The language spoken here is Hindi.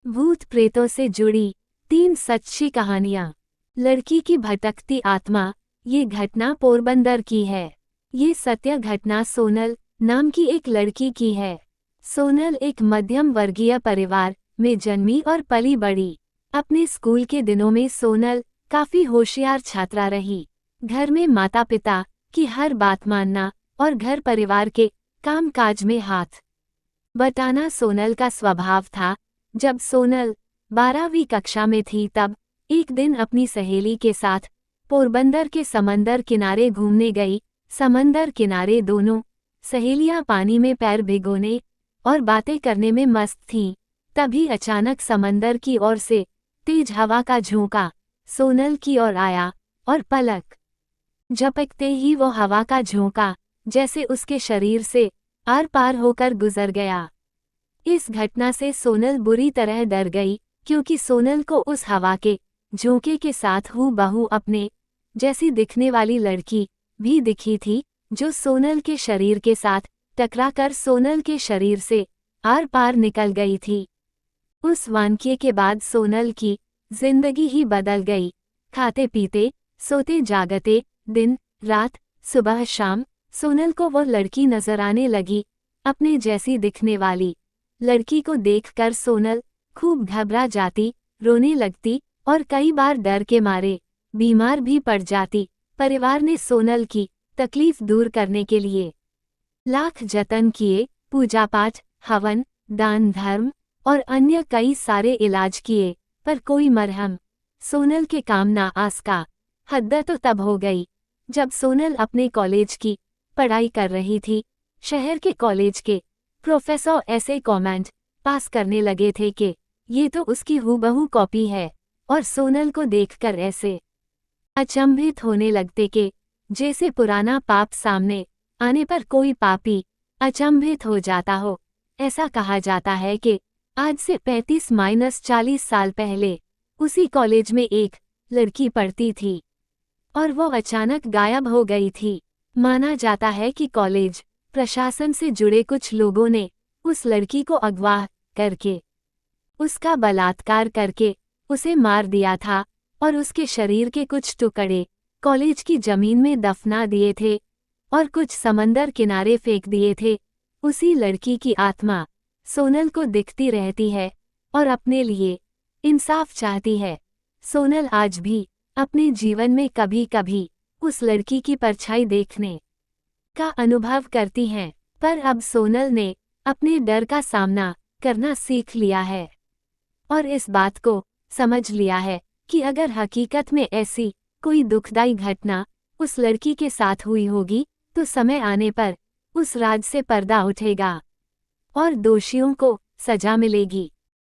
भूत प्रेतों से जुड़ी 3 सच्ची कहानियां। लड़की की भटकती आत्मा। ये घटना पोरबंदर की है। ये सत्य घटना सोनल नाम की एक लड़की की है। सोनल एक मध्यम वर्गीय परिवार में जन्मी और पली बड़ी। अपने स्कूल के दिनों में सोनल काफी होशियार छात्रा रही। घर में माता पिता की हर बात मानना और घर परिवार के कामकाज में हाथ बटाना सोनल का स्वभाव था। जब सोनल 12वीं कक्षा में थी तब एक दिन अपनी सहेली के साथ पोरबंदर के समंदर किनारे घूमने गई। समंदर किनारे दोनों सहेलियां पानी में पैर भिगोने और बातें करने में मस्त थीं। तभी अचानक समंदर की ओर से तेज हवा का झोंका सोनल की ओर आया और पलक झपकते ही वो हवा का झोंका जैसे उसके शरीर से आर पार होकर गुजर गया। इस घटना से सोनल बुरी तरह डर गई, क्योंकि सोनल को उस हवा के झोंके के साथ हूबहू अपने जैसी दिखने वाली लड़की भी दिखी थी, जो सोनल के शरीर के साथ टकराकर सोनल के शरीर से आर पार निकल गई थी। उस वाकये के बाद सोनल की जिंदगी ही बदल गई। खाते पीते सोते जागते दिन रात सुबह शाम सोनल को वो लड़की नजर आने लगी। अपने जैसी दिखने वाली लड़की को देखकर सोनल खूब घबरा जाती, रोने लगती और कई बार डर के मारे बीमार भी पड़ जाती। परिवार ने सोनल की तकलीफ दूर करने के लिए लाख जतन किए, पूजा पाठ, हवन, दान धर्म और अन्य कई सारे इलाज किए, पर कोई मरहम सोनल के काम ना आ सका। हद तो तब हो गई जब सोनल अपने कॉलेज की पढ़ाई कर रही थी। शहर के कॉलेज के प्रोफेसर ऐसे कमेंट पास करने लगे थे कि ये तो उसकी हूबहू कॉपी है, और सोनल को देखकर ऐसे अचंभित होने लगते कि जैसे पुराना पाप सामने आने पर कोई पापी अचंभित हो जाता हो। ऐसा कहा जाता है कि आज से 35-40 साल पहले उसी कॉलेज में एक लड़की पढ़ती थी और वो अचानक गायब हो गई थी। माना जाता है कि कॉलेज प्रशासन से जुड़े कुछ लोगों ने उस लड़की को अगवा करके उसका बलात्कार करके उसे मार दिया था और उसके शरीर के कुछ टुकड़े कॉलेज की जमीन में दफना दिए थे और कुछ समंदर किनारे फेंक दिए थे। उसी लड़की की आत्मा सोनल को दिखती रहती है और अपने लिए इंसाफ चाहती है। सोनल आज भी अपने जीवन में कभी कभी उस लड़की की परछाई देखने का अनुभव करती हैं, पर अब सोनल ने अपने डर का सामना करना सीख लिया है और इस बात को समझ लिया है कि अगर हकीकत में ऐसी कोई दुखदाई घटना उस लड़की के साथ हुई होगी तो समय आने पर उस राज से पर्दा उठेगा और दोषियों को सजा मिलेगी।